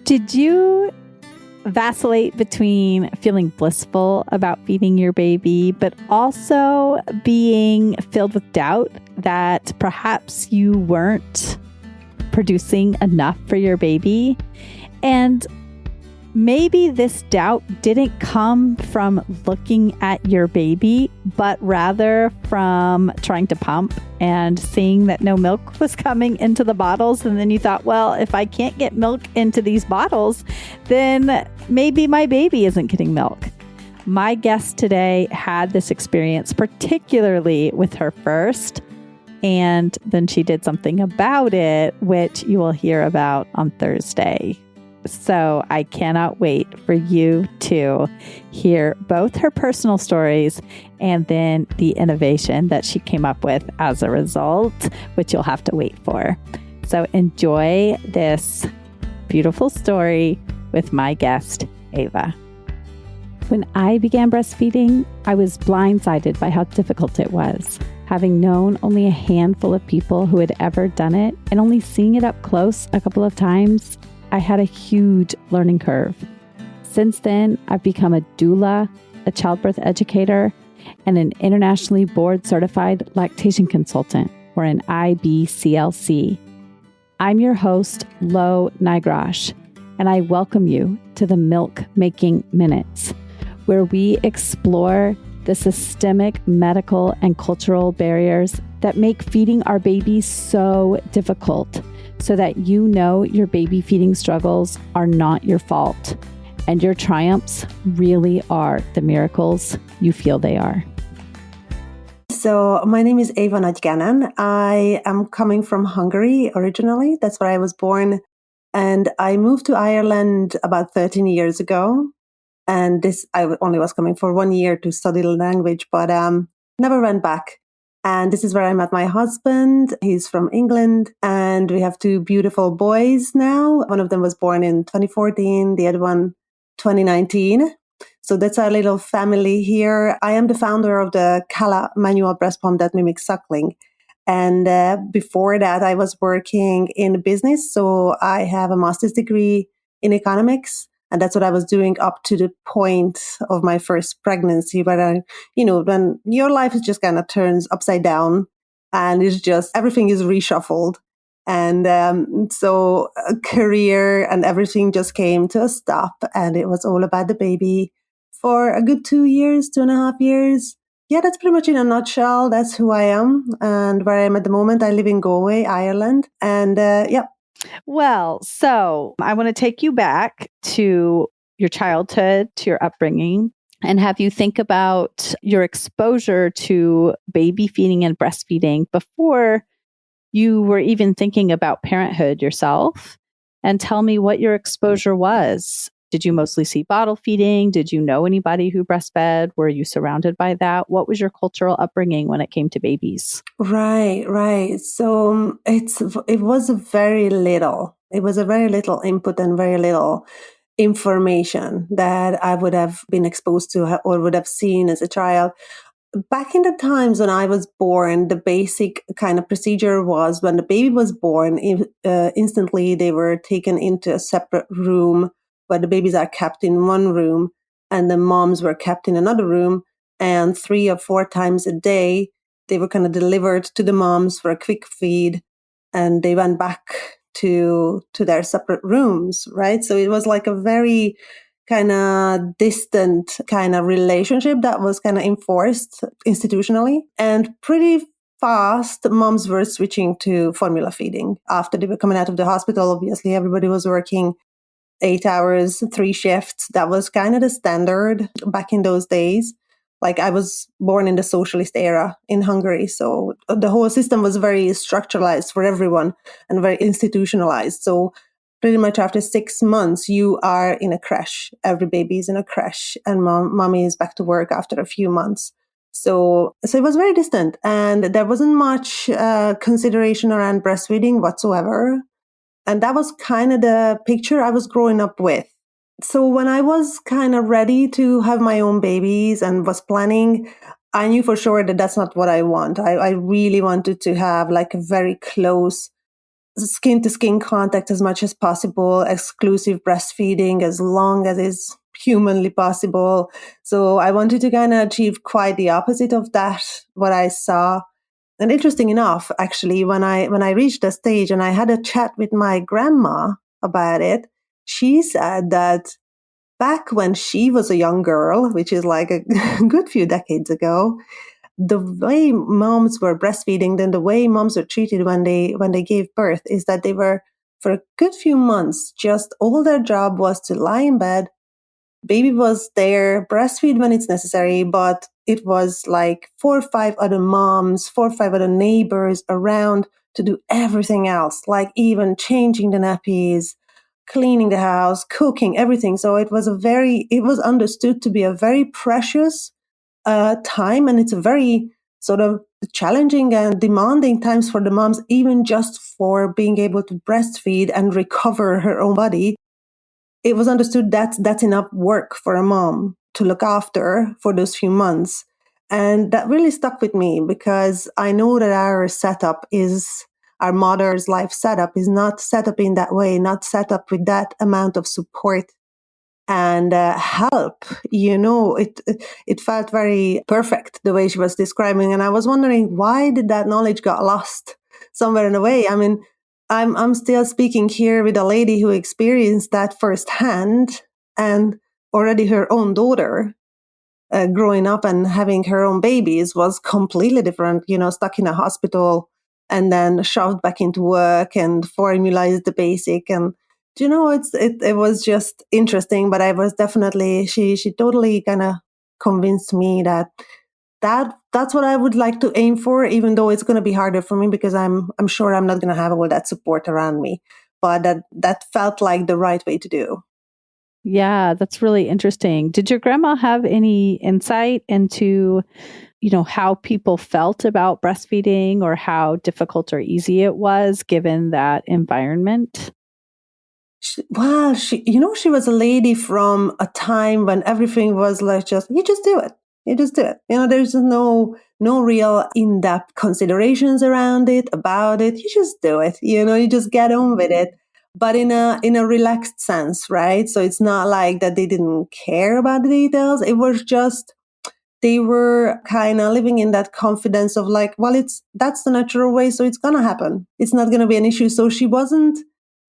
Did you vacillate between feeling blissful about feeding your baby, but also being filled with doubt that perhaps you weren't producing enough for your baby? And maybe this doubt didn't come from looking at your baby, but rather from trying to pump and seeing that no milk was coming into the bottles. And then you thought, well, if I can't get milk into these bottles, then maybe my baby isn't getting milk. My guest today had this experience, particularly with her first, and then she did something about it, which you will hear about on Thursday. So I cannot wait for you to hear both her personal stories and then the innovation that she came up with as a result, which you'll have to wait for. So enjoy this beautiful story with my guest, Eva. When I began breastfeeding, I was blindsided by how difficult it was. Having known only a handful of people who had ever done it and only seeing it up close a couple of times, I had a huge learning curve. Since then, I've become a doula, a childbirth educator, and an internationally board-certified lactation consultant, or an IBCLC. I'm your host, Lo Nigrosh, and I welcome you to the Milk Making Minutes, where we explore the systemic, medical, and cultural barriers that make feeding our babies so difficult, so that you know your baby feeding struggles are not your fault, and your triumphs really are the miracles you feel they are. So my name is Eva Nagy-Gannon. I am coming from Hungary originally. That's where I was born. And I moved to Ireland about 13 years ago. And I only was coming for 1 year to study the language, but never went back. And this is where I met my husband. He's from England, and we have two beautiful boys now. One of them was born in 2014, the other one 2019. So that's our little family here. I am the founder of the Kala manual breast pump that mimics suckling. And before that, I was working in business. So I have a master's degree in economics. And that's what I was doing up to the point of my first pregnancy, where when your life is just kind of turns upside down and it's just, everything is reshuffled. And so a career and everything just came to a stop, and it was all about the baby for a good 2 years, 2.5 years. Yeah, that's pretty much in a nutshell. That's who I am and where I am at the moment. I live in Galway, Ireland. And yeah. Well, so I want to take you back to your childhood, to your upbringing, and have you think about your exposure to baby feeding and breastfeeding before you were even thinking about parenthood yourself, and tell me what your exposure was. Did you mostly see bottle feeding? Did you know anybody who breastfed? Were you surrounded by that? What was your cultural upbringing when it came to babies? Right. So it was very little. It was a very little input and very little information that I would have been exposed to or would have seen as a child. Back in the times when I was born, the basic kind of procedure was when the baby was born, instantly they were taken into a separate room where the babies are kept in one room and the moms were kept in another room. And 3 or 4 times a day, they were kind of delivered to the moms for a quick feed, and they went back to their separate rooms, right? So it was like a very kind of distant kind of relationship that was kind of enforced institutionally. And pretty fast, moms were switching to formula feeding. After they were coming out of the hospital, obviously everybody was working 8 hours, 3 shifts. That was kind of the standard back in those days. Like, I was born in the socialist era in Hungary. So the whole system was very structuralized for everyone and very institutionalized. So pretty much after 6 months, you are in a crash. Every baby is in a crash, and mommy is back to work after a few months. So it was very distant, and there wasn't much consideration around breastfeeding whatsoever. And that was kind of the picture I was growing up with. So when I was kind of ready to have my own babies and was planning, I knew for sure that that's not what I want. I really wanted to have like a very close skin to skin contact as much as possible, exclusive breastfeeding as long as is humanly possible. So I wanted to kind of achieve quite the opposite of that, what I saw. And interesting enough, actually, when I reached the stage and I had a chat with my grandma about it, she said that back when she was a young girl, which is like a good few decades ago, the way moms were breastfeeding, then the way moms were treated when they gave birth, is that they were, for a good few months, just all their job was to lie in bed. Baby was there, breastfeed when it's necessary, but it was like 4 or 5 other moms, 4 or 5 other neighbors around to do everything else, like even changing the nappies, cleaning the house, cooking, everything. So it was understood to be a very precious time, and it's a very sort of challenging and demanding times for the moms, even just for being able to breastfeed and recover her own body. It was understood that that's enough work for a mom to look after for those few months. And that really stuck with me, because I know that our mother's life setup is not set up in that way, not set up with that amount of support and help. It felt very perfect the way she was describing. And I was wondering, why did that knowledge got lost somewhere in the way? I mean, I'm still speaking here with a lady who experienced that firsthand, and already her own daughter growing up and having her own babies was completely different, stuck in a hospital and then shoved back into work and formalized the basic. And, it was just interesting, but I was definitely, she totally kind of convinced me that's what I would like to aim for, even though it's going to be harder for me, because I'm sure I'm not going to have all that support around me. But that felt like the right way to do. Yeah, that's really interesting. Did your grandma have any insight into, how people felt about breastfeeding, or how difficult or easy it was given that environment? She was a lady from a time when everything was like, you just do it. You just do it. There's no real in-depth considerations about it. You just do it. You just get on with it. But in a relaxed sense, right? So it's not like that they didn't care about the details. It was just, they were kind of living in that confidence of like, well, that's the natural way, so it's gonna happen. It's not gonna be an issue. So she wasn't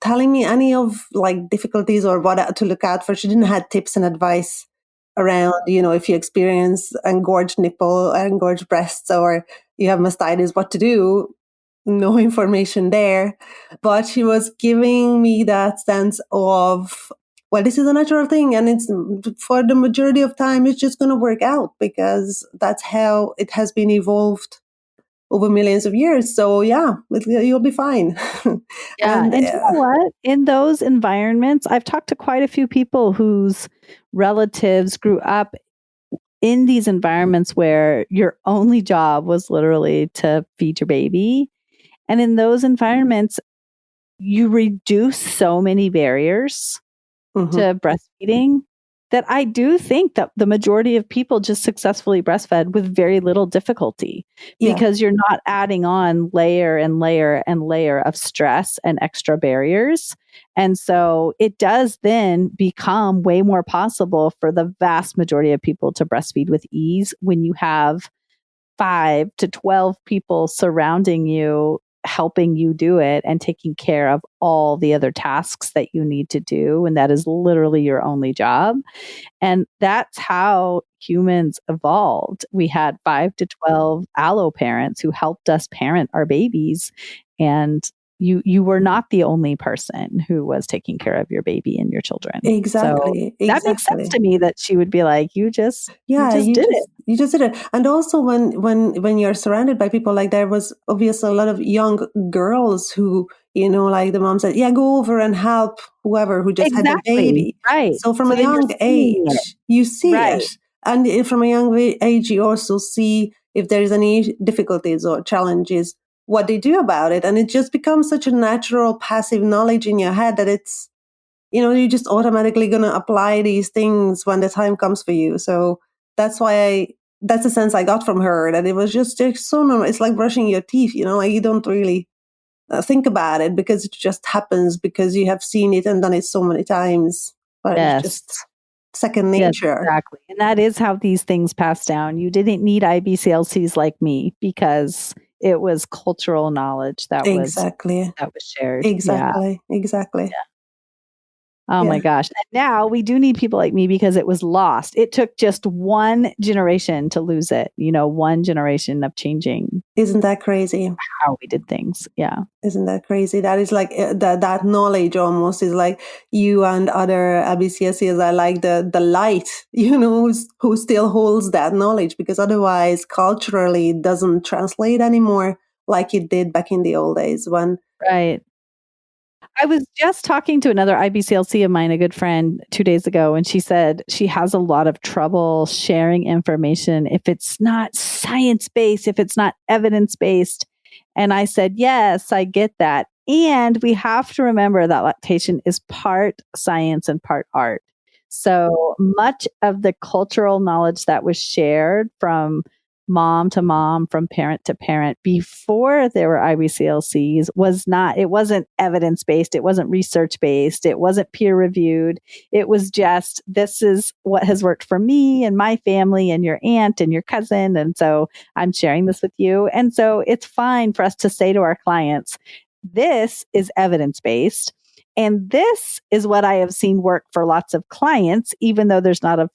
telling me any of like difficulties or what to look out for. She didn't have tips and advice around, if you experience engorged nipple, engorged breasts, or you have mastitis, what to do. No information there. But she was giving me that sense of, well, this is a natural thing, and it's, for the majority of time, it's just going to work out, because that's how it has been evolved over millions of years. So yeah, you'll be fine. Yeah. And you know what? In those environments, I've talked to quite a few people whose relatives grew up in these environments where your only job was literally to feed your baby. And in those environments, you reduce so many barriers to breastfeeding that I do think that the majority of people just successfully breastfed with very little difficulty, because you're not adding on layer and layer and layer of stress and extra barriers. And so it does then become way more possible for the vast majority of people to breastfeed with ease when you have 5 to 12 people surrounding you, helping you do it and taking care of all the other tasks that you need to do. And that is literally your only job. And that's how humans evolved. We had 5 to 12 allo parents who helped us parent our babies. And you were not the only person who was taking care of your baby and your children. Exactly. So that makes sense to me that she would be like, you just did it. You just did it. And also when you're surrounded by people, like, there was obviously a lot of young girls who, like the mom said, yeah, go over and help whoever who just had a baby. Right. So from a young age, you see it. And from a young age, you also see if there's any difficulties or challenges, what they do about it. And it just becomes such a natural passive knowledge in your head that it's, you're just automatically going to apply these things when the time comes for you. So that's that's the sense I got from her, that it was just so normal. It's like brushing your teeth, like you don't really, think about it because it just happens because you have seen it and done it so many times. But it's just second nature. Yes, exactly. And that is how these things pass down. You didn't need IBCLCs like me because it was cultural knowledge that was shared. Exactly. Oh my gosh. And now we do need people like me because it was lost. It took just one generation to lose it, one generation of changing. Isn't that crazy? How we did things. Yeah. Isn't that crazy? That is like that knowledge almost is like you and other ABCSCs are like the light, who still holds that knowledge, because otherwise culturally it doesn't translate anymore like it did back in the old days when. Right. I was just talking to another IBCLC of mine, a good friend, 2 days ago, and she said she has a lot of trouble sharing information if it's not science-based, if it's not evidence-based. And I said, yes, I get that. And we have to remember that lactation is part science and part art. So much of the cultural knowledge that was shared from mom to mom, from parent to parent before there were IBCLCs it wasn't evidence-based. It wasn't research-based. It wasn't peer-reviewed. It was just, this is what has worked for me and my family and your aunt and your cousin. And so I'm sharing this with you. And so it's fine for us to say to our clients, this is evidence-based. And this is what I have seen work for lots of clients, even though there's not a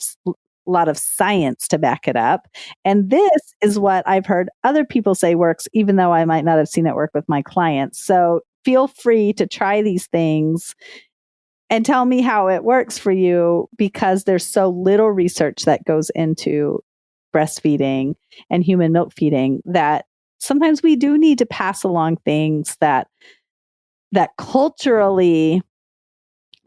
lot of science to back it up. And this is what I've heard other people say works, even though I might not have seen it work with my clients. So feel free to try these things and tell me how it works for you, because there's so little research that goes into breastfeeding and human milk feeding that sometimes we do need to pass along things that culturally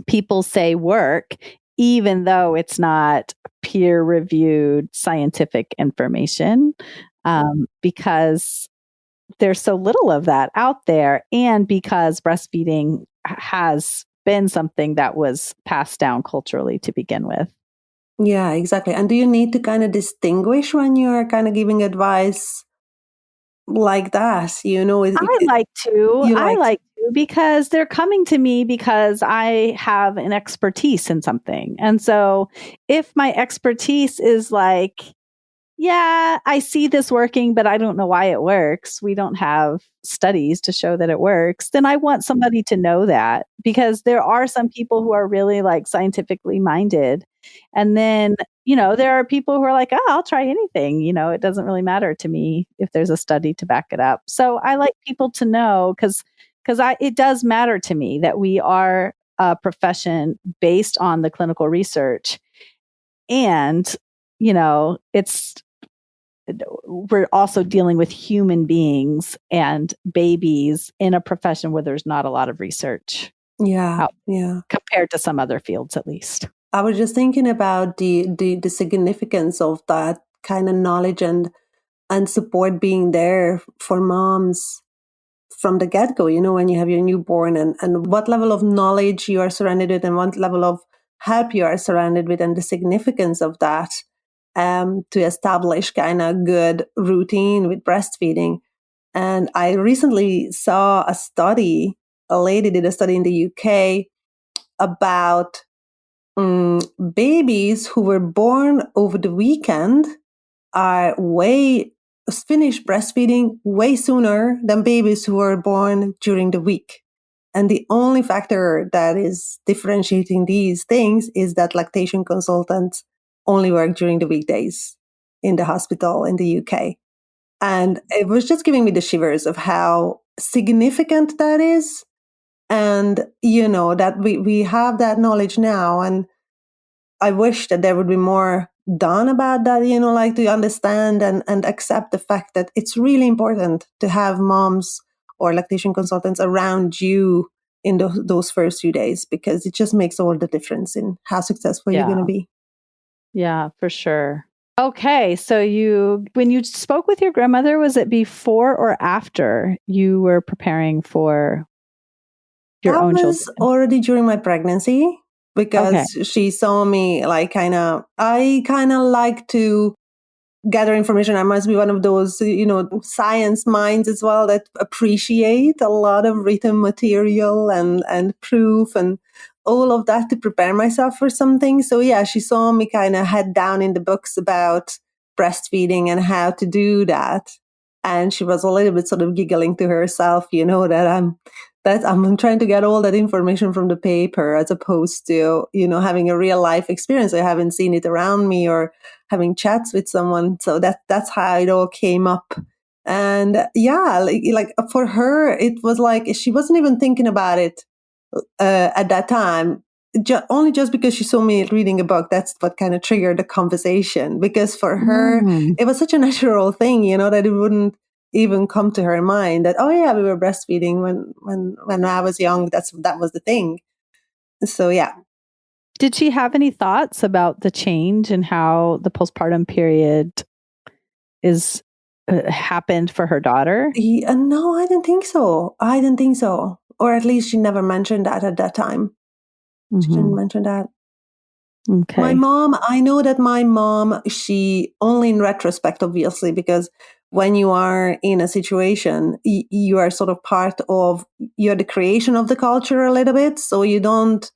people say work, even though it's not peer-reviewed scientific information, because there's so little of that out there, and because breastfeeding has been something that was passed down culturally to begin with. Yeah, exactly. And do you need to kind of distinguish when you're kind of giving advice like that? I like to because they're coming to me because I have an expertise in something. And so if my expertise is like, yeah, I see this working, but I don't know why it works. We don't have studies to show that it works. Then I want somebody to know that, because there are some people who are really like scientifically minded. And then, there are people who are like, oh, I'll try anything. It doesn't really matter to me if there's a study to back it up. So I like people to know, because it does matter to me that we are a profession based on the clinical research. And, we're also dealing with human beings and babies in a profession where there's not a lot of research. Yeah. Compared to some other fields, at least. I was just thinking about the significance of that kind of knowledge and support being there for moms from the get-go, when you have your newborn, and what level of knowledge you are surrounded with and what level of help you are surrounded with, and the significance of that to establish kind of good routine with breastfeeding. And I recently saw a lady did a study in the UK about babies who were born over the weekend are finish breastfeeding way sooner than babies who were born during the week. And the only factor that is differentiating these things is that lactation consultants only work during the weekdays in the hospital in the UK. And it was just giving me the shivers of how significant that is. And, that we have that knowledge now. And I wish that there would be more done about that, like to understand and accept the fact that it's really important to have moms or lactation consultants around you in those first few days, because it just makes all the difference in how successful you're going to be. Yeah, for sure. Okay. So when you spoke with your grandmother, was it before or after you were preparing for your own children? That was already during my pregnancy, because she saw me like I kind of like to gather information. I must be one of those, science minds as well that appreciate a lot of written material and proof and all of that to prepare myself for something. So yeah, she saw me kind of head down in the books about breastfeeding and how to do that. And she was a little bit sort of giggling to herself, that I'm trying to get all that information from the paper as opposed to, having a real life experience. I haven't seen it around me or having chats with someone. So that's how it all came up. And yeah, like for her, it was like she wasn't even thinking about it at that time. Only just because she saw me reading a book, that's what kind of triggered the conversation. Because for her, it was such a natural thing, that it wouldn't even come to her mind that, oh yeah, we were breastfeeding when I was young. That was the thing. So yeah. Did she have any thoughts about the change and how the postpartum period is happened for her daughter? No, I didn't think so. Or at least she never mentioned that at that time. She didn't mention that. Okay. My mom, I know that my mom, she only in retrospect, obviously, because when you are in a situation, you are sort of you're the creation of the culture a little bit. So you not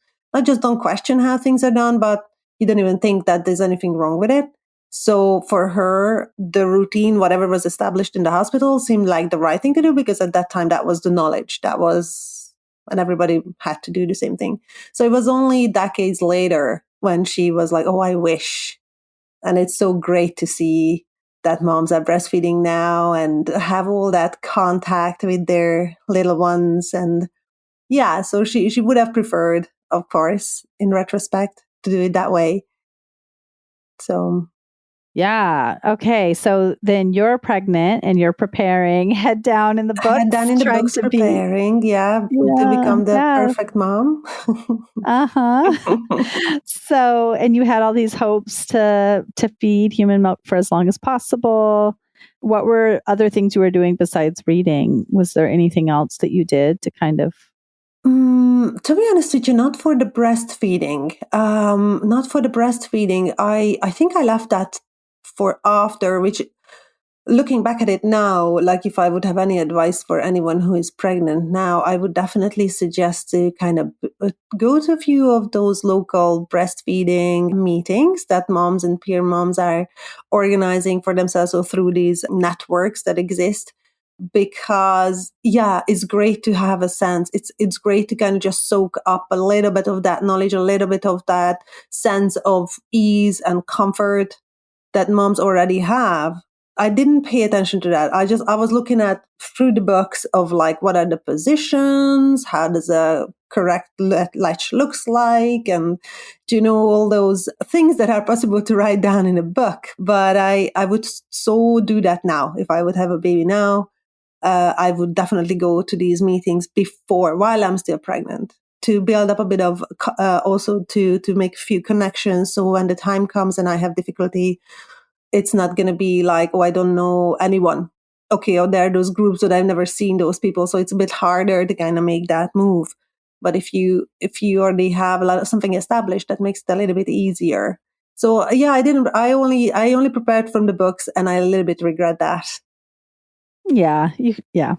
just don't question how things are done, but you don't even think that there's anything wrong with it. So for her, the routine, whatever was established in the hospital, seemed like the right thing to do because at that time, that was the knowledge. And everybody had to do the same thing. So it was only decades later when she was like, oh, I wish. And it's so great to see that moms are breastfeeding now and have all that contact with their little ones. And yeah, so she would have preferred, of course, in retrospect, to do it that way. So yeah. Okay. So then you're pregnant and you're preparing, head down in the books. Head down in the books, preparing, to become the perfect mom. So, and you had all these hopes to feed human milk for as long as possible. What were other things you were doing besides reading? Was there anything else that you did to kind of? To be honest with you, not for the breastfeeding. I think I left that for after, which looking back at it now, like if I would have any advice for anyone who is pregnant now, I would definitely suggest to kind of go to a few of those local breastfeeding meetings that moms and peer moms are organizing for themselves or through these networks that exist. Because it's great to have a sense. It's great to kind of just soak up a little bit of that knowledge, a little bit of that sense of ease and comfort that moms already have. I didn't pay attention to that. I was looking at through the books of like, what are the positions? How does a correct latch looks like? And all those things that are possible to write down in a book. But I would so do that now. If I would have a baby now, I would definitely go to these meetings while I'm still pregnant, to build up a bit of, also to make a few connections. So when the time comes and I have difficulty, it's not going to be like, oh, I don't know anyone. Okay, or there are those groups that I've never seen those people. So it's a bit harder to kind of make that move. But if you already have something established, that makes it a little bit easier. So I only prepared from the books, and I a little bit regret that. Yeah.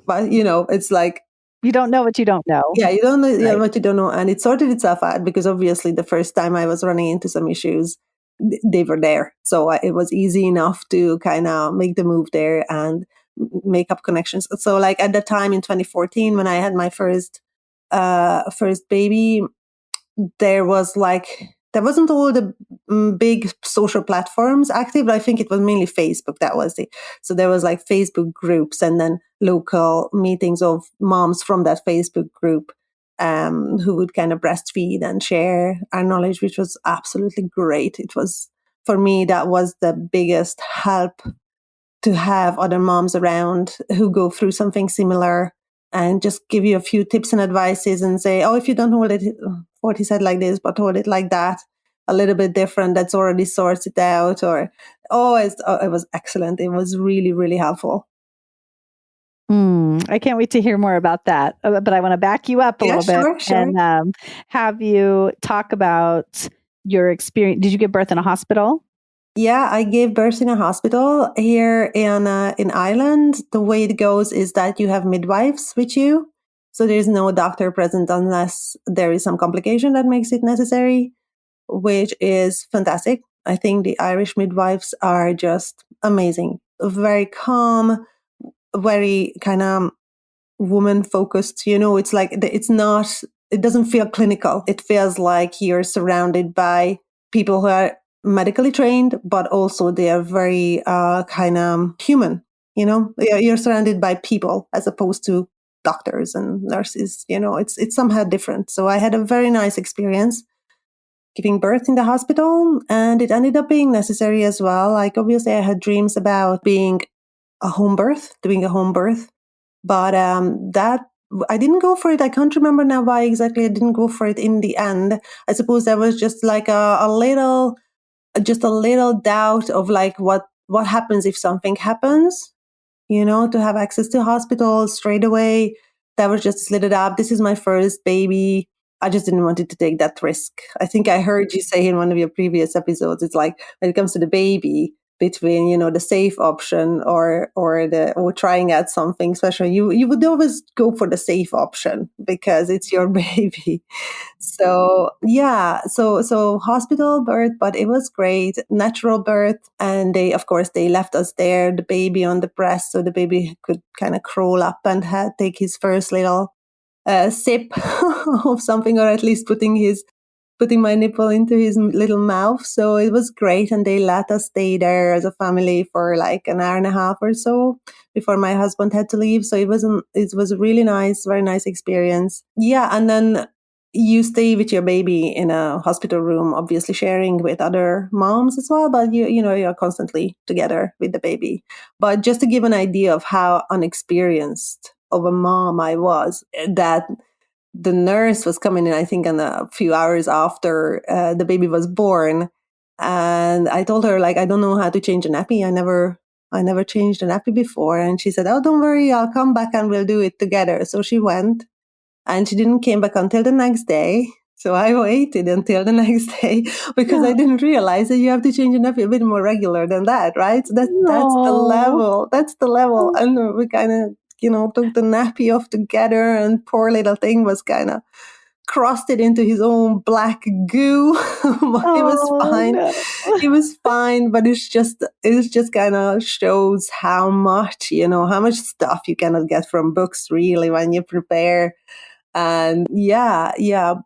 But it's like, you don't know what you don't know. Yeah, you don't know what you don't know. And it sorted itself out because obviously the first time I was running into some issues, they were there. So it was easy enough to kind of make the move there and make up connections. So like at that time in 2014, when I had my first baby, there wasn't all the big social platforms active, but I think it was mainly Facebook. So there was like Facebook groups and then local meetings of moms from that Facebook group who would kind of breastfeed and share our knowledge, which was absolutely great. It was, for me, that was the biggest help, to have other moms around who go through something similar and just give you a few tips and advices and say, oh, if you don't hold it 40 said like this, but hold it like that, a little bit different, that's already sorted out. Or, it was excellent. It was really, really helpful. I can't wait to hear more about that. But I want to back you up a little bit and have you talk about your experience. Did you give birth in a hospital? Yeah, I gave birth in a hospital here in Ireland. The way it goes is that you have midwives with you. So there's no doctor present unless there is some complication that makes it necessary, which is fantastic. I think the Irish midwives are just amazing. Very calm, very kind of woman focused. It's like it doesn't feel clinical. It feels like you're surrounded by people who are medically trained, but also they are very kind of human. You're surrounded by people as opposed to doctors and nurses. It's somehow different. So I had a very nice experience giving birth in the hospital, and it ended up being necessary as well. Like, obviously I had dreams about doing a home birth, but that I didn't go for it. I can't remember now why exactly I didn't go for it in the end. I suppose there was just like a little doubt of like what happens if something happens. To have access to hospitals straight away. That was just lit it up. This is my first baby. I just didn't want it to take that risk. I think I heard you say in one of your previous episodes, it's like when it comes to the baby, between the safe option or trying out something special, you would always go for the safe option because it's your baby. So yeah, so hospital birth, but it was great, natural birth, and they left us there, the baby on the breast, so the baby could kind of crawl up and take his first little sip of something, or at least putting my nipple into his little mouth. So it was great. And they let us stay there as a family for like an hour and a half or so before my husband had to leave. So it was a really nice, very nice experience. Yeah. And then you stay with your baby in a hospital room, obviously sharing with other moms as well. But you're constantly together with the baby. But just to give an idea of how unexperienced of a mom I was, that the nurse was coming in, I think, in a few hours after the baby was born. And I told her, like, I don't know how to change a nappy. I never changed a nappy before. And she said, oh, don't worry, I'll come back and we'll do it together. So she went, and she didn't came back until the next day. So I waited until the next day because I didn't realize that you have to change a nappy a bit more regular than that, right? So that's the level. That's the level. And we kind of took the nappy off together, and poor little thing was kind of crusted into his own black goo. But it was fine. No. It was fine, but it just kind of shows how much stuff you cannot get from books really when you prepare. And yeah,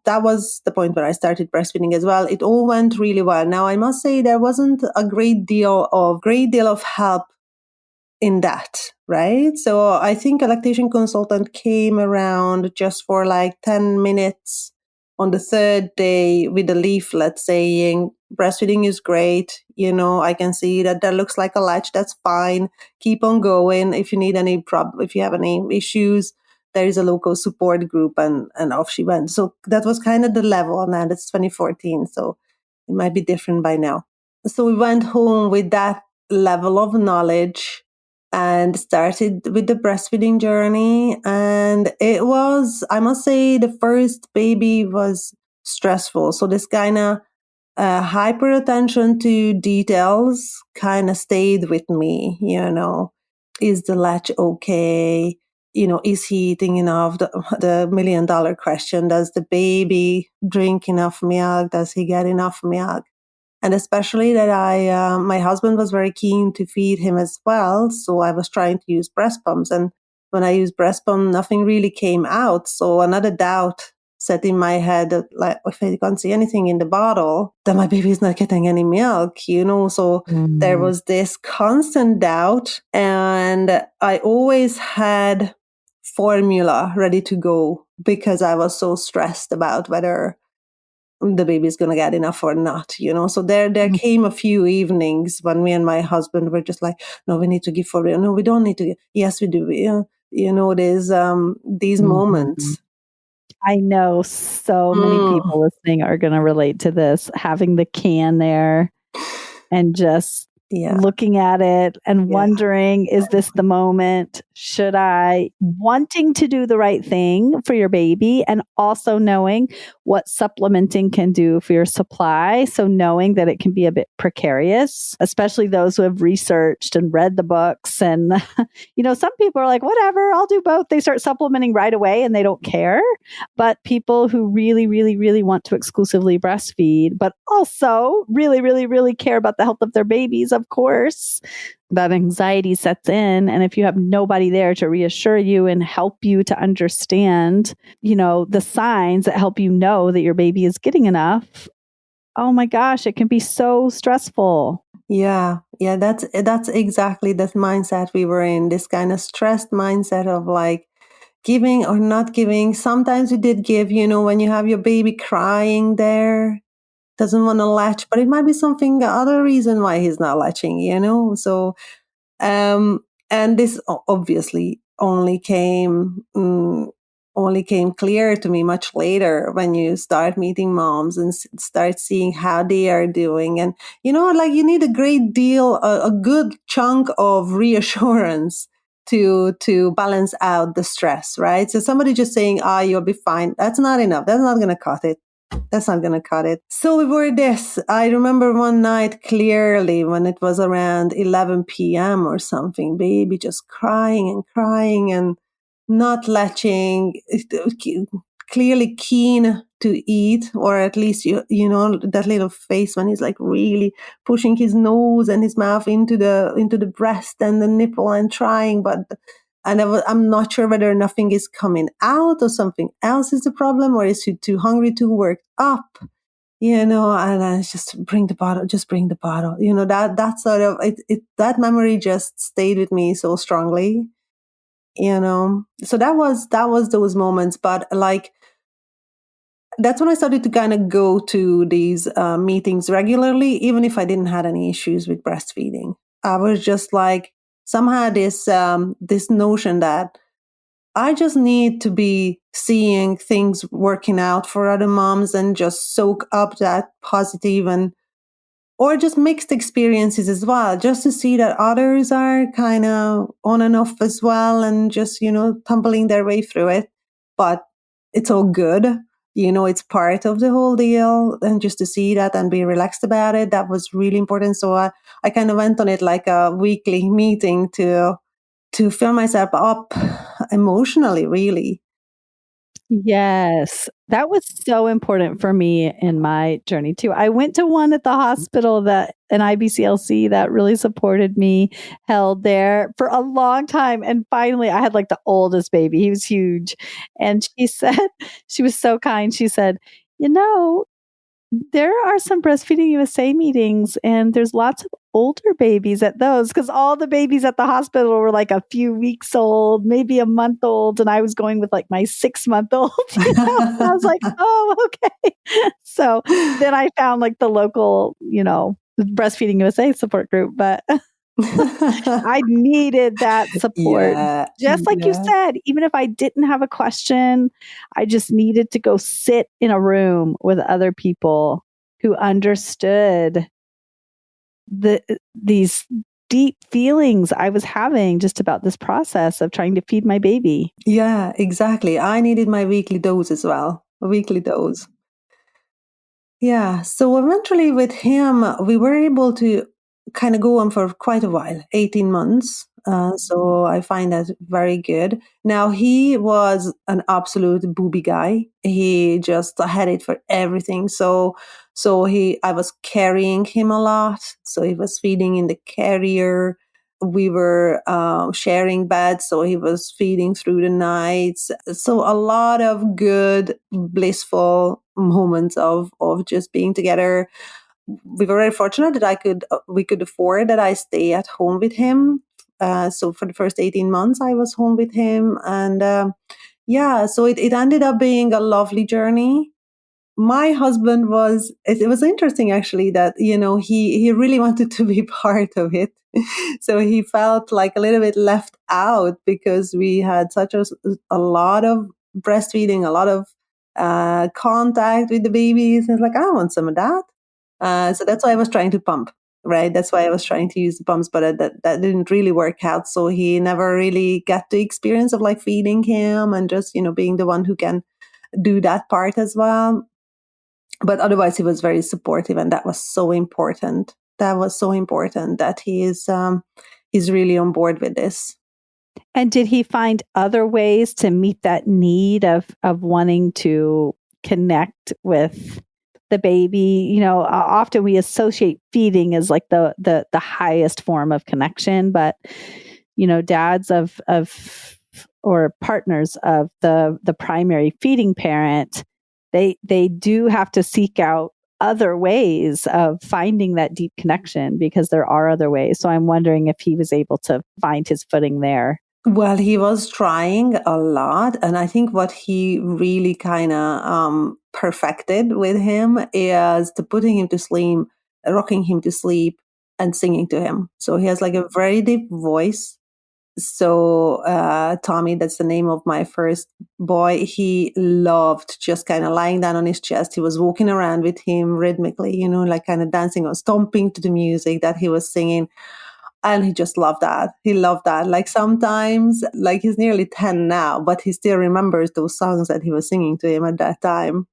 that was the point where I started breastfeeding as well. It all went really well. Now, I must say there wasn't a great deal of help in that, right? So I think a lactation consultant came around just for like 10 minutes on the third day with a leaflet saying, breastfeeding is great. I can see that looks like a latch. That's fine. Keep on going. If you need if you have any issues, there is a local support group, and off she went. So that was kind of the level. Now that's 2014. So it might be different by now. So we went home with that level of knowledge and started with the breastfeeding journey. And it was, I must say, the first baby was stressful. So this kind of hyper attention to details kind of stayed with me. Is the latch okay? Is he eating enough? The $1 million question. Does the baby drink enough milk? Does he get enough milk? And especially that my husband was very keen to feed him as well. So I was trying to use breast pumps. And when I used breast pump, nothing really came out. So another doubt set in my head that, like, if I can't see anything in the bottle, then my baby is not getting any milk, So there was this constant doubt. And I always had formula ready to go because I was so stressed about whether the baby's going to get enough or not, So there came a few evenings when me and my husband were just like, no, we need to give for real. No, we don't need to. Yes, we do. There's these moments. I know so many people listening are going to relate to this, having the can there and just looking at it and wondering, is this the moment? should I wanting to do the right thing for your baby and also knowing what supplementing can do for your supply? So knowing that it can be a bit precarious, especially those who have researched and read the books. And, some people are like, whatever, I'll do both. They start supplementing right away and they don't care. But people who really, really, really want to exclusively breastfeed, but also really, really, really care about the health of their babies, of course, that anxiety sets in. And if you have nobody there to reassure you and help you to understand, the signs that help you know that your baby is getting enough, oh my gosh, it can be so stressful. Yeah, that's exactly that mindset we were in, this kind of stressed mindset of like giving or not giving. Sometimes we did give, when you have your baby crying there, doesn't want to latch, but it might be something, other reason why he's not latching, So, and this obviously only came clear to me much later when you start meeting moms and start seeing how they are doing. And, like you need a great deal, a good chunk of reassurance to balance out the stress, right? So somebody just saying, you'll be fine. That's not enough. That's not going to cut it. That's not going to cut it. So we were this. I remember one night clearly when it was around 11 p.m. or something, baby just crying and not latching, clearly keen to eat, or at least, that little face when he's like really pushing his nose and his mouth into the breast and the nipple and trying, I'm not sure whether nothing is coming out or something else is the problem, or is he too hungry to work up, and I just bring the bottle, that sort of, that memory just stayed with me so strongly, so that was those moments. But like, that's when I started to kind of go to these meetings regularly, even if I didn't have any issues with breastfeeding. I was just like, somehow this notion that I just need to be seeing things working out for other moms and just soak up that positive or just mixed experiences as well, just to see that others are kind of on and off as well and just, tumbling their way through it. But it's all good. It's part of the whole deal. And just to see that and be relaxed about it, that was really important. So I kind of went on it like a weekly meeting to fill myself up emotionally, really. Yes, that was so important for me in my journey too. I went to one at the hospital, that an IBCLC that really supported me, held there for a long time. And finally, I had like the oldest baby. He was huge. And she said, she was so kind. She said, there are some Breastfeeding USA meetings, and there's lots of older babies at those, because all the babies at the hospital were like a few weeks old, maybe a month old, and I was going with like my 6-month-old. I was like, oh, okay. So then I found like the local, Breastfeeding USA support group, but I needed that support. Yeah, Just like you said, even if I didn't have a question, I just needed to go sit in a room with other people who understood these deep feelings I was having just about this process of trying to feed my baby. Yeah, exactly. I needed my weekly dose as well, a weekly dose. Yeah. So eventually with him, we were able to kind of go on for quite a while, 18 months. So I find that very good. Now, he was an absolute booby guy. He just had it for everything. I was carrying him a lot. So he was feeding in the carrier. We were sharing beds, so he was feeding through the nights. So a lot of good, blissful moments of just being together. We were very fortunate that we could afford that I stay at home with him. So for the first 18 months, I was home with him, and so it ended up being a lovely journey. My husband it was interesting actually that, he really wanted to be part of it. So he felt like a little bit left out because we had such a lot of breastfeeding, a lot of contact with the babies. And it's like, I want some of that. So that's why I was trying to pump. right? That's why I was trying to use the pumps, but that didn't really work out. So he never really got the experience of like feeding him and just, being the one who can do that part as well. But otherwise, he was very supportive, and that was so important. That was so important that he's really on board with this. And did he find other ways to meet that need of wanting to connect with the baby? Often we associate feeding as like the highest form of connection, but dads of or partners of the primary feeding parent, they do have to seek out other ways of finding that deep connection, because there are other ways. So I'm wondering if he was able to find his footing there. Well, he was trying a lot. And I think what he really kind of perfected with him is to putting him to sleep, rocking him to sleep, and singing to him. So he has like a very deep voice. So Tommy, that's the name of my first boy, he loved just kind of lying down on his chest. He was walking around with him rhythmically, like kind of dancing or stomping to the music that he was singing. And he just loved that. He loved that. Like sometimes, like he's nearly 10 now, but he still remembers those songs that he was singing to him at that time.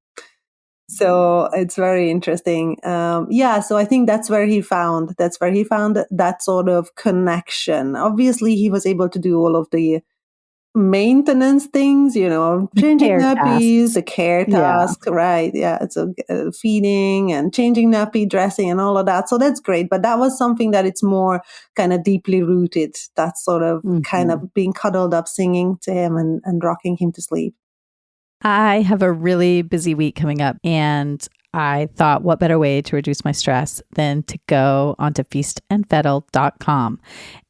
So it's very interesting. So I think that's where he found that sort of connection. Obviously, he was able to do all of the maintenance things, changing nappies, the care tasks, right? Yeah, it's feeding and changing nappy, dressing, and all of that. So that's great. But that was something that it's more kind of deeply rooted. That sort of kind of being cuddled up, singing to him and rocking him to sleep. I have a really busy week coming up, and I thought, what better way to reduce my stress than to go onto feastandfettle.com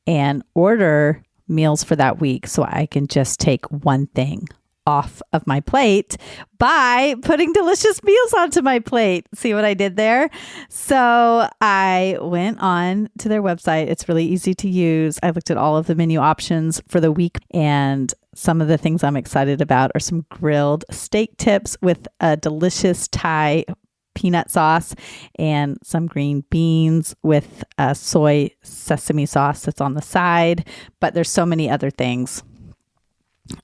and order meals for that week, so I can just take one thing off of my plate by putting delicious meals onto my plate. See what I did there? So I went on to their website. It's really easy to use. I looked at all of the menu options for the week, and some of the things I'm excited about are some grilled steak tips with a delicious Thai peanut sauce and some green beans with a soy sesame sauce that's on the side. But there's so many other things.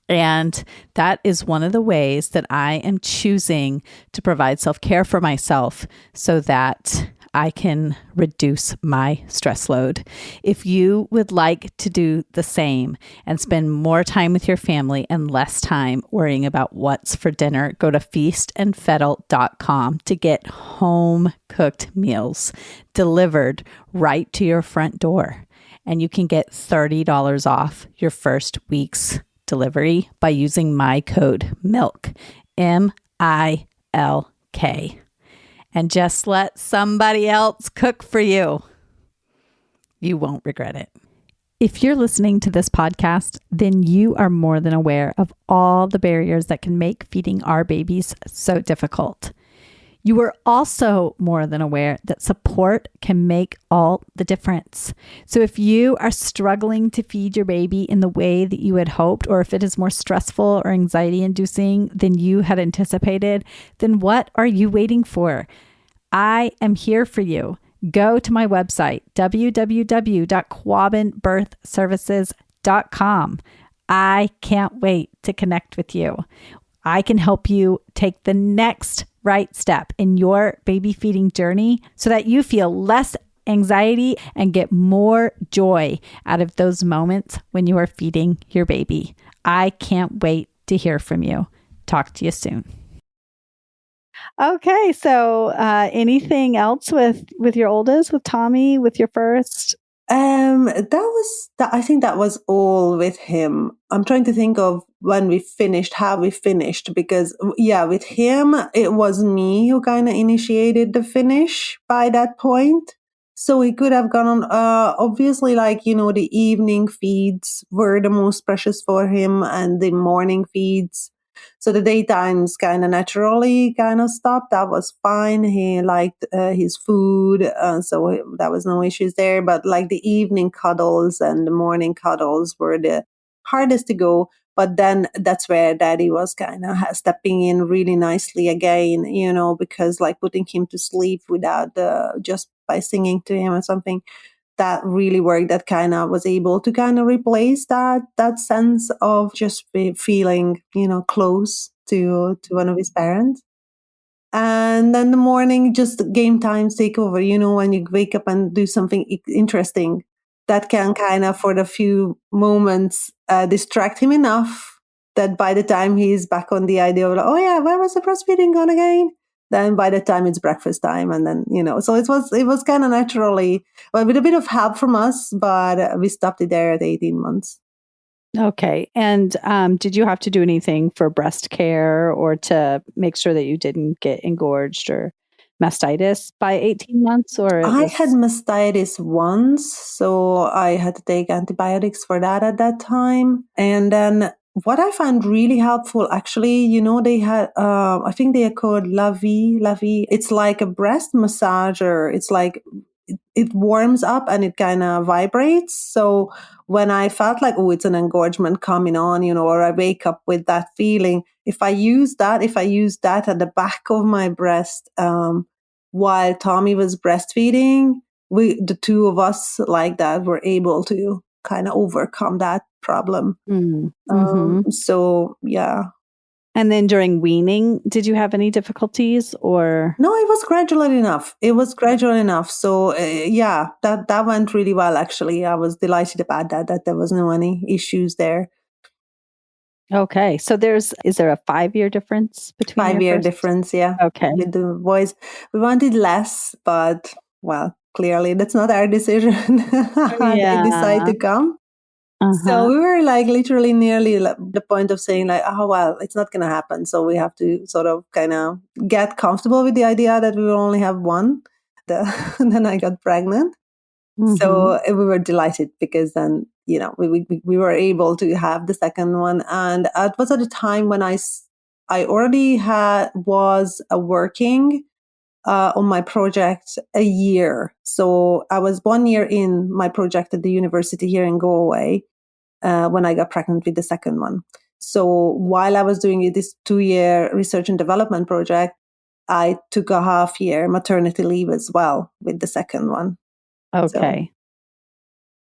And that is one of the ways that I am choosing to provide self-care for myself so that I can reduce my stress load. If you would like to do the same and spend more time with your family and less time worrying about what's for dinner, go to feastandfettle.com to get home cooked meals delivered right to your front door. And you can get $30 off your first week's delivery by using my code MILK, MILK. And just let somebody else cook for you. You won't regret it. If you're listening to this podcast, then you are more than aware of all the barriers that can make feeding our babies so difficult. You are also more than aware that support can make all the difference. So if you are struggling to feed your baby in the way that you had hoped, or if it is more stressful or anxiety inducing than you had anticipated, then what are you waiting for? I am here for you. Go to my website, www.quabbinbirthservices.com. I can't wait to connect with you. I can help you take the next right step in your baby feeding journey so that you feel less anxiety and get more joy out of those moments when you are feeding your baby. I can't wait to hear from you. Talk to you soon. Okay, so anything else with your oldest, with Tommy, with your first? I think that was all with him. I'm trying to think of when we finished, how we finished, because with him, it was me who kind of initiated the finish by that point. So he could have gone on, obviously, the evening feeds were the most precious for him and the morning feeds. So the daytimes kind of naturally kind of stopped. That was fine. He liked his food. So that was no issues there. But like the evening cuddles and the morning cuddles were the hardest to go. But then that's where daddy was kind of stepping in really nicely again, because like putting him to sleep without just by singing to him or something. That really worked. That kind of was able to kind of replace that sense of just feeling, close to one of his parents. And then the morning, just game times take over. When you wake up and do something interesting, that can kind of, for the few moments, distract him enough that by the time he's back on the idea of, oh yeah, where was the breastfeeding gone again? Then by the time it's breakfast time, and then so it was kind of naturally, well, with a bit of help from us, but we stopped it there at 18 months. Okay. And did you have to do anything for breast care or to make sure that you didn't get engorged or mastitis by 18 months? Or I had mastitis once, so I had to take antibiotics for that at that time. And then what I found really helpful, actually, they had, I think they are called La Vie. It's like a breast massager. It's like it warms up and it kind of vibrates. So when I felt like, oh, it's an engorgement coming on, or I wake up with that feeling, if I use that at the back of my breast, while Tommy was breastfeeding, the two of us like that were able to kind of overcome that problem. Mm-hmm. So yeah. And then during weaning, did you have any difficulties or? No, it was gradual enough. So yeah, that went really well. Actually, I was delighted about that there was no any issues there. Okay, so is there a 5-year difference between 5-year difference? Yeah. Okay. With the boys, we wanted less, but well, clearly that's not our decision. They decide to come. So we were like literally nearly the point of saying like, oh, well, it's not going to happen. So we have to sort of kind of get comfortable with the idea that we will only have one. Then I got pregnant. Mm-hmm. So we were delighted because then, we were able to have the second one. And it was at a time when I already was working on my project a year. So I was 1 year in my project at the university here in Galway. When I got pregnant with the second one. So while I was doing this 2-year research and development project, I took a half-year maternity leave as well with the second one. Okay.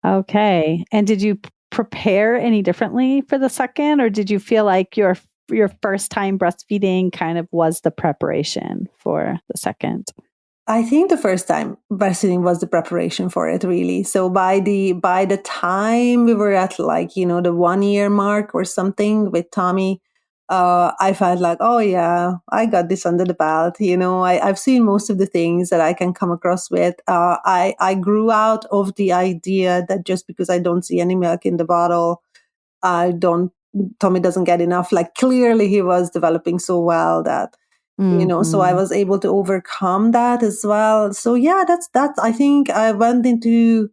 Okay. And did you prepare any differently for the second, or did you feel like your first time breastfeeding kind of was the preparation for the second? I think the first time breastfeeding was the preparation for it, really. So by the time we were at like, the 1 year mark or something with Tommy, I felt like, oh yeah, I got this under the belt. I've seen most of the things that I can come across with. I grew out of the idea that just because I don't see any milk in the bottle, Tommy doesn't get enough. Like clearly he was developing so well that, so I was able to overcome that as well. So yeah, that's, I think I went into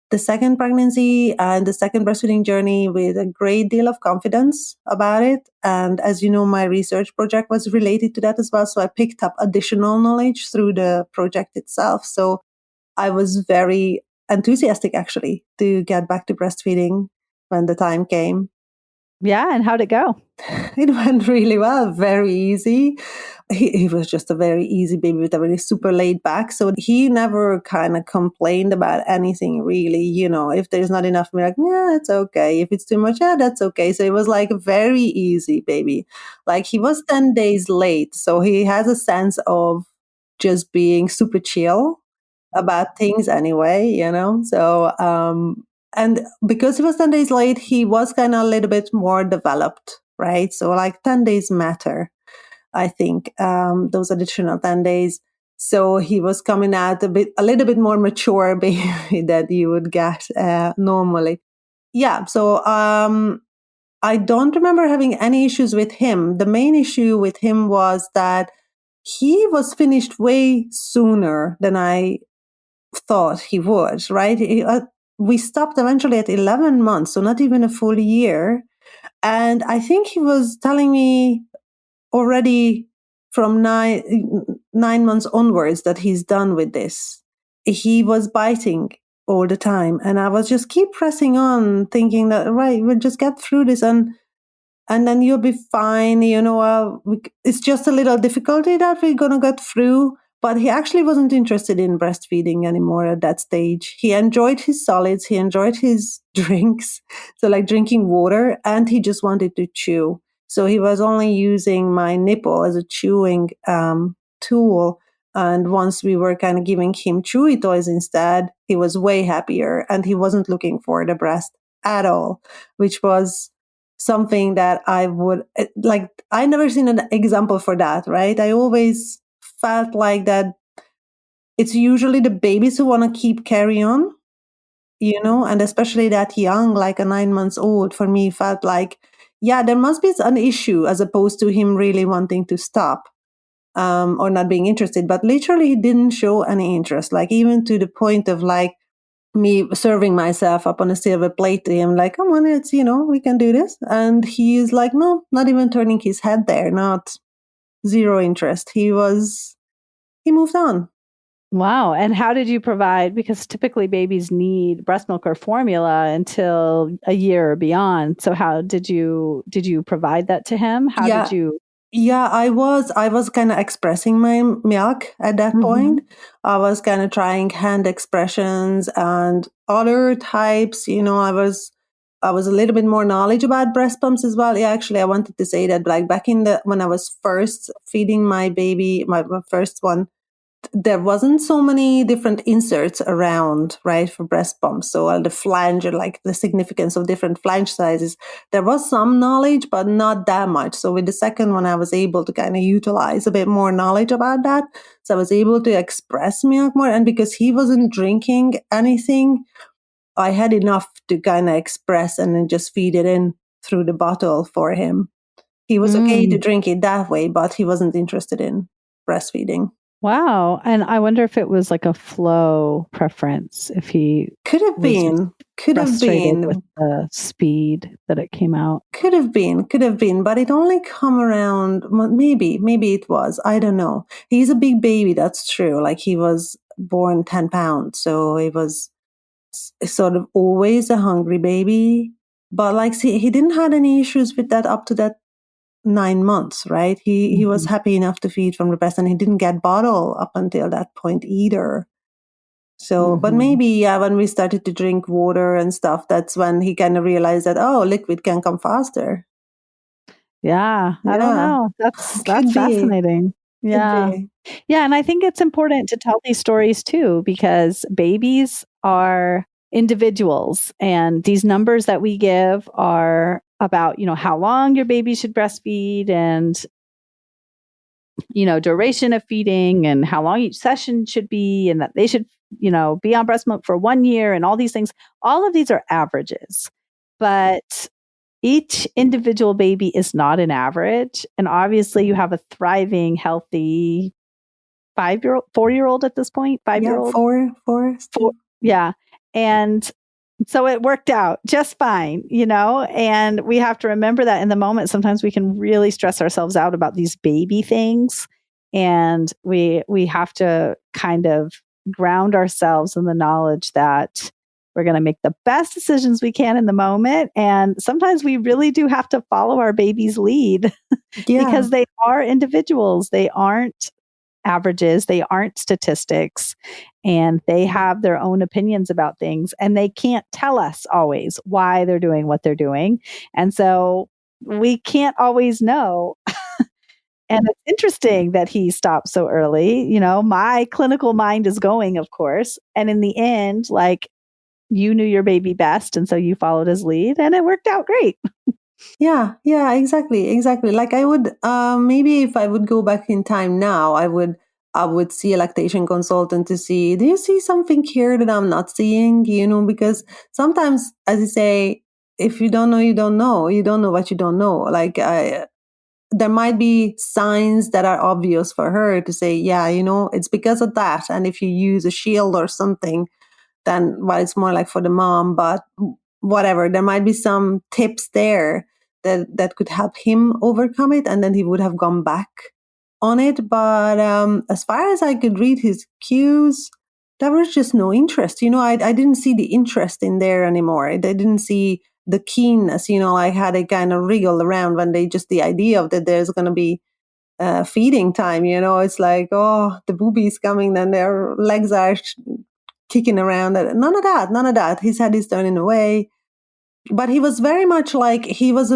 the second pregnancy and the second breastfeeding journey with a great deal of confidence about it. And as you know, my research project was related to that as well. So I picked up additional knowledge through the project itself. So I was very enthusiastic actually to get back to breastfeeding when the time came. Yeah. And how'd it go? It went really well, very easy. He was just a very easy baby with a very super laid back. So he never kind of complained about anything really. If there's not enough milk, yeah, it's okay. If it's too much, yeah, that's okay. So it was like a very easy baby. Like he was 10 days late. So he has a sense of just being super chill about things anyway, So, and because he was 10 days late, he was kind of a little bit more developed, right? So like 10 days matter, I think, those additional 10 days. So he was coming out a little bit more mature baby than you would get normally. Yeah. So I don't remember having any issues with him. The main issue with him was that he was finished way sooner than I thought he would, right? We stopped eventually at 11 months, so not even a full year. And I think he was telling me already from 9 months onwards that he's done with this. He was biting all the time. And I was just keep pressing on thinking that, right, we'll just get through this and then you'll be fine. It's just a little difficulty that we're going to get through. But he actually wasn't interested in breastfeeding anymore at that stage. He enjoyed his solids, he enjoyed his drinks, so like drinking water, and he just wanted to chew. So he was only using my nipple as a chewing tool. And once we were kind of giving him chewy toys instead, he was way happier and he wasn't looking for the breast at all, which was something that I would like. I never seen an example for that, right? I always felt like that it's usually the babies who want to keep carry on, and especially that young, like a 9 months old, for me felt like, yeah, there must be an issue as opposed to him really wanting to stop or not being interested. But literally, he didn't show any interest, like even to the point of like me serving myself up on a silver plate to him, like, come on, it's, we can do this. And he's like, no, not even turning his head there, not zero interest. He moved on. Wow. And how did you provide, because typically babies need breast milk or formula until a year or beyond. So how did you provide that to him? How did you? Yeah, I was kind of expressing my milk at that point. I was kind of trying hand expressions and other types. I was a little bit more knowledge about breast pumps as well. Yeah, actually, I wanted to say that like back when I was first feeding my baby, my first one, there wasn't so many different inserts around, right, for breast pumps. So the flange, or like the significance of different flange sizes, there was some knowledge, but not that much. So with the second one, I was able to kind of utilize a bit more knowledge about that. So I was able to express milk more. And because he wasn't drinking anything, I had enough to kind of express and then just feed it in through the bottle for him. He was okay to drink it that way, but he wasn't interested in breastfeeding. Wow. And I wonder if it was like a flow preference, if he could have been with the speed that it came out. Could have been, but it only come around, maybe it was, I don't know. He's a big baby, that's true. Like he was born 10 pounds, so he was sort of always a hungry baby. But like, see, he didn't have any issues with that up to that 9 months, right? He was happy enough to feed from the breast, and he didn't get bottle up until that point either. So, but maybe when we started to drink water and stuff, that's when he kind of realized that, oh, liquid can come faster. Yeah, I don't know. That's fascinating. Yeah. Yeah, and I think it's important to tell these stories too, because babies are individuals, and these numbers that we give are about, how long your baby should breastfeed and duration of feeding and how long each session should be, and that they should, be on breast milk for 1 year and all these things. All of these are averages, but each individual baby is not an average. And obviously you have a thriving, healthy 4-year-old at this point, 5-year-old. Four. Yeah. And so it worked out just fine, and we have to remember that in the moment, sometimes we can really stress ourselves out about these baby things. And we have to kind of ground ourselves in the knowledge that we're going to make the best decisions we can in the moment. And sometimes we really do have to follow our baby's lead because they are individuals. They aren't averages. They aren't statistics, and they have their own opinions about things, and they can't tell us always why they're doing what they're doing. And so we can't always know. And it's interesting that he stopped so early. My clinical mind is going, of course. And in the end, like, you knew your baby best, and so you followed his lead, and it worked out great. Yeah, exactly. Like I would, maybe if I would go back in time now, I would see a lactation consultant to see, do you see something here that I'm not seeing? Because sometimes, as you say, if you don't know, you don't know. You don't know what you don't know. Like there might be signs that are obvious for her to say, yeah, it's because of that. And if you use a shield or something, then, well, it's more like for the mom, but whatever, there might be some tips there that could help him overcome it, and then he would have gone back on it. But as far as I could read his cues, there was just no interest. I didn't see the interest in there anymore. I didn't see the keenness. I had a kind of wriggle around when the idea of that there's going to be feeding time. It's like, oh, the booby's coming, then their legs are kicking around. None of that. His head is turning away. But he was very much like he was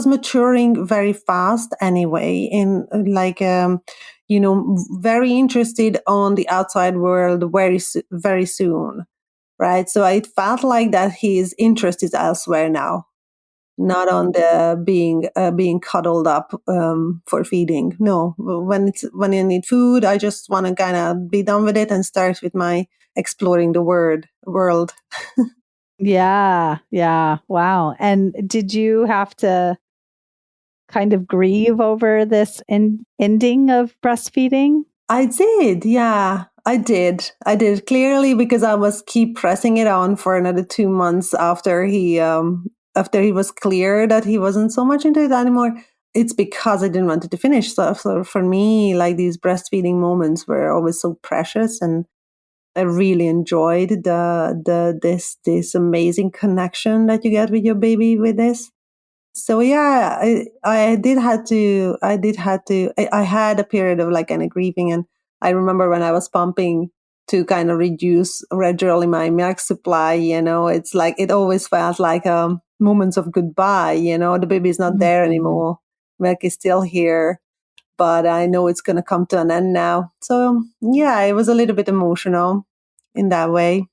maturing very fast anyway, in like very interested on the outside world very soon, right? So it felt like that his interest is elsewhere now, not on the being cuddled up for feeding. No, when I need food, I just want to kind of be done with it and start with my exploring the world. Yeah. Yeah. Wow. And did you have to kind of grieve over this ending of breastfeeding? I did, yeah, I did. I did clearly because I was keep pressing it on for another 2 months after he was clear that he wasn't so much into it anymore. It's because I didn't want it to finish. So for me, like these breastfeeding moments were always so precious, and I really enjoyed this amazing connection that you get with your baby with this. So yeah, I had a period of like kind of grieving, and I remember when I was pumping to kind of reduce gradually my milk supply. It's like it always felt like moments of goodbye. The baby's not there anymore, milk is still here, but I know it's going to come to an end now. So yeah, it was a little bit emotional in that way.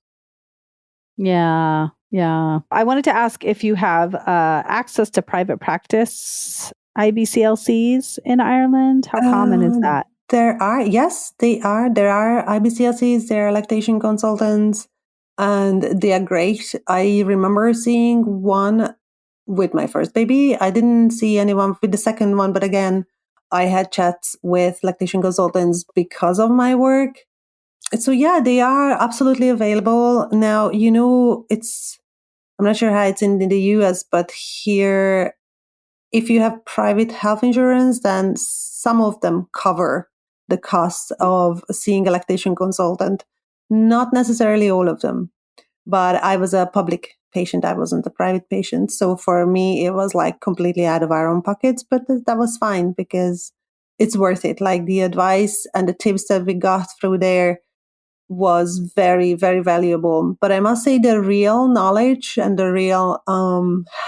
Yeah. Yeah. I wanted to ask if you have access to private practice IBCLCs in Ireland. How common is that? Yes, they are. There are IBCLCs, there are lactation consultants, and they are great. I remember seeing one with my first baby. I didn't see anyone with the second one, but again, I had chats with lactation consultants because of my work. So yeah, they are absolutely available. Now, I'm not sure how it's in the US, but here, if you have private health insurance, then some of them cover the cost of seeing a lactation consultant. Not necessarily all of them, but I was a public patient. I wasn't a private patient. So for me, it was like completely out of our own pockets, but that was fine because it's worth it. Like the advice and the tips that we got through there was very, very valuable. But I must say the real knowledge and the real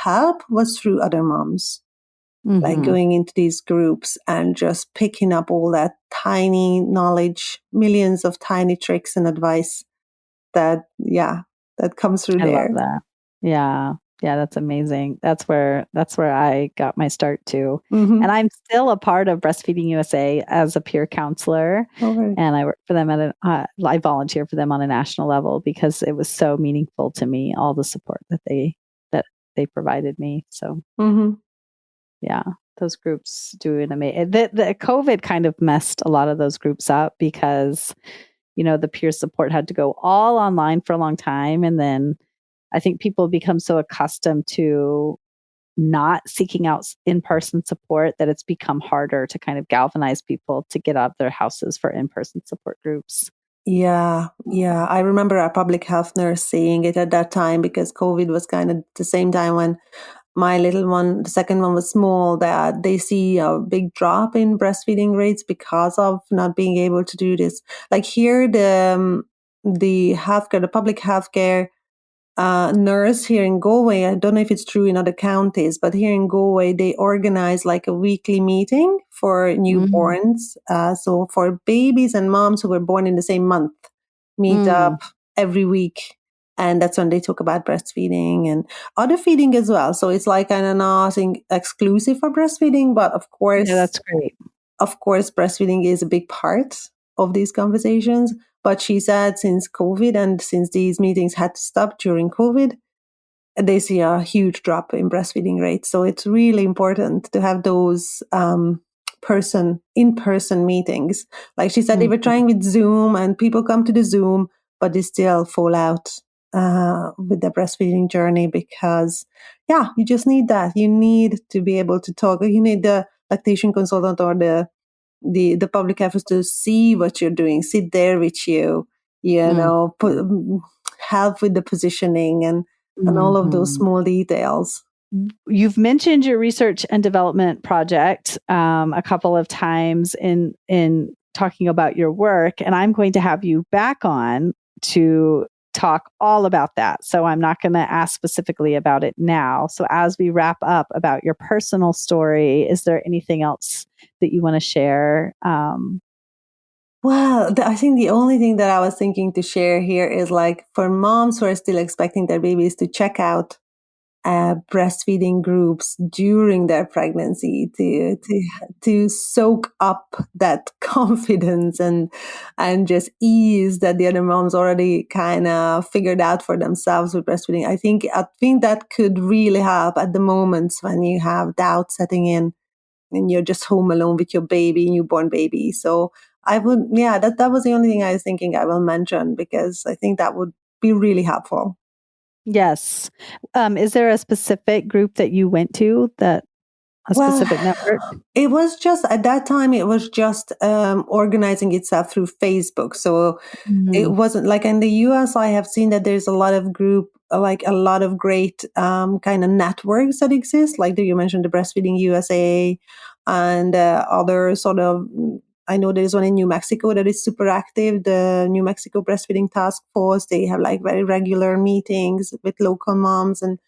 help was through other moms. Like going into these groups and just picking up all that tiny knowledge, millions of tiny tricks and advice that comes through there. I love that. Yeah. Yeah, that's amazing. That's where I got my start too. Mm-hmm. And I'm still a part of Breastfeeding USA as a peer counselor. Okay. And I work for them I volunteer for them on a national level because it was so meaningful to me, all the support that they provided me. So yeah, those groups do an amazing. The COVID kind of messed a lot of those groups up because the peer support had to go all online for a long time, and then I think people become so accustomed to not seeking out in-person support that it's become harder to kind of galvanize people to get out of their houses for in-person support groups. Yeah. I remember our public health nurse saying it at that time because COVID was kind of the same time when my little one, the second one, was small, that they see a big drop in breastfeeding rates because of not being able to do this. Like here, the healthcare, the public healthcare nurse here in Galway, I don't know if it's true in other counties, but here in Galway, they organize like a weekly meeting for newborns. So for babies and moms who were born in the same month, meet up every week. And that's when they talk about breastfeeding and other feeding as well. So it's like kind of not exclusive for breastfeeding, but of course, yeah, that's great. Of course, breastfeeding is a big part of these conversations. But she said since COVID and since these meetings had to stop during COVID, they see a huge drop in breastfeeding rates. So it's really important to have those in-person meetings. Like she said, they were trying with Zoom and people come to the Zoom, but they still fall out with the breastfeeding journey because, you just need that. You need to be able to talk. You need the lactation consultant or the public efforts to see what you're doing, sit there with you, help with the positioning and all of those small details. you've mentioned your research and development project a couple of times in talking about your work, and I'm going to have you back on to talk all about that. So I'm not going to ask specifically about it now. So as we wrap up about your personal story, is there anything else that you want to share? Well, I think the only thing that I was thinking to share here is like for moms who are still expecting their babies to check out breastfeeding groups during their pregnancy to soak up that confidence and just ease that the other moms already kind of figured out for themselves with breastfeeding. I think that could really help at the moments when you have doubt setting in and you're just home alone with your newborn baby. So I would, that was the only thing I was thinking I will mention, because I think that would be really helpful. Yes. Is there a specific group that you went to, specific network? It was just, at that time, it was just organizing itself through Facebook. So it wasn't like in the US, I have seen that there's a lot of a lot of great kind of networks that exist. Like you mentioned, the Breastfeeding USA and other sort of, I know there's one in New Mexico that is super active, the New Mexico Breastfeeding Task Force. They have like very regular meetings with local moms. And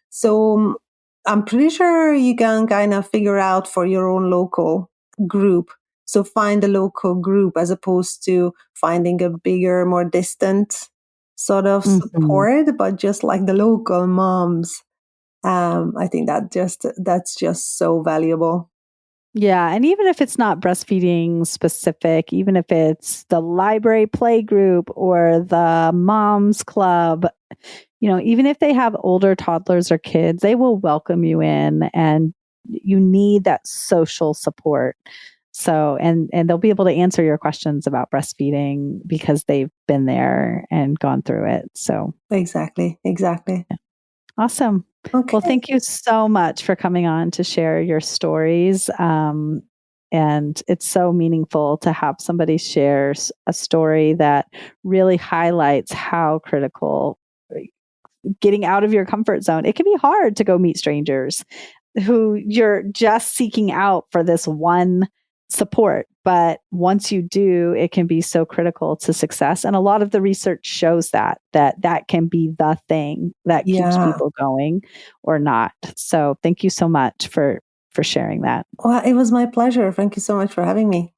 so I'm pretty sure you can kind of figure out for your own local group. So find a local group as opposed to finding a bigger, more distant sort of support, but just like the local moms. I think that's just so valuable. Yeah. And even if it's not breastfeeding specific, even if it's the library play group or the moms club, even if they have older toddlers or kids, they will welcome you in, and you need that social support. So, and they'll be able to answer your questions about breastfeeding because they've been there and gone through it. So exactly. Yeah. Awesome. Okay. Well, thank you so much for coming on to share your stories. And it's so meaningful to have somebody share a story that really highlights how critical getting out of your comfort zone. It can be hard to go meet strangers who you're just seeking out for this one support. But once you do, it can be so critical to success. And a lot of the research shows that can be the thing that keeps people going or not. So thank you so much for sharing that. Well, it was my pleasure. Thank you so much for having me.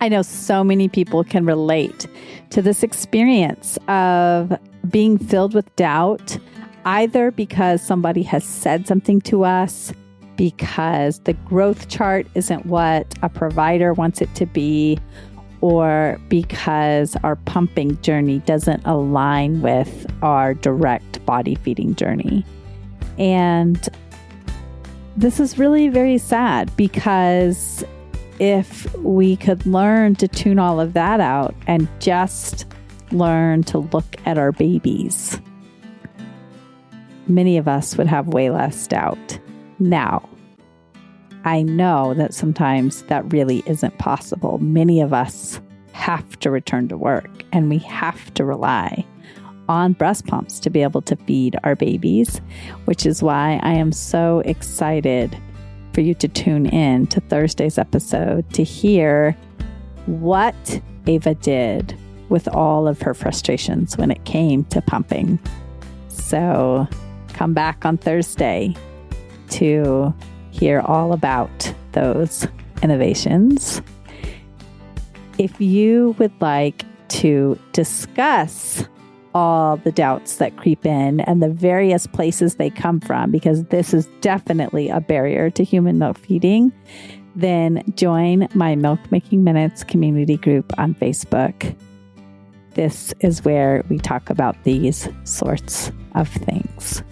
I know so many people can relate to this experience of being filled with doubt, either because somebody has said something to us, because the growth chart isn't what a provider wants it to be, or because our pumping journey doesn't align with our direct body feeding journey. And this is really very sad, because if we could learn to tune all of that out and just learn to look at our babies, many of us would have way less doubt. Now, I know that sometimes that really isn't possible. Many of us have to return to work, and we have to rely on breast pumps to be able to feed our babies, which is why I am so excited for you to tune in to Thursday's episode to hear what Eva did with all of her frustrations when it came to pumping. So come back on Thursday to hear all about those innovations. If you would like to discuss all the doubts that creep in and the various places they come from, because this is definitely a barrier to human milk feeding, then join my Milk Making Minutes community group on Facebook. This is where we talk about these sorts of things.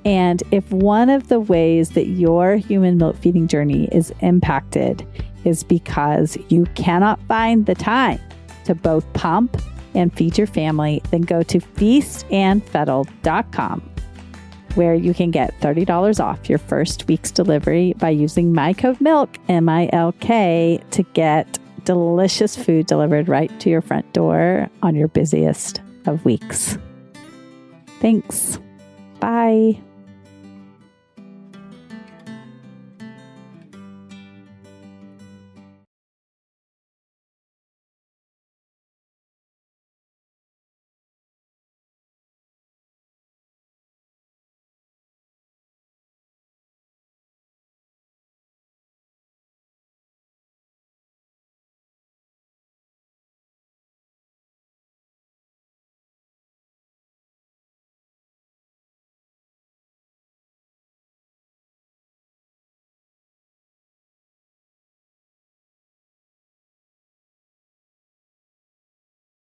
And if one of the ways that your human milk feeding journey is impacted is because you cannot find the time to both pump and feed your family, then go to feastandfettle.com, where you can get $30 off your first week's delivery by using my code MILK, MILK, to get delicious food delivered right to your front door on your busiest of weeks. Thanks. Bye.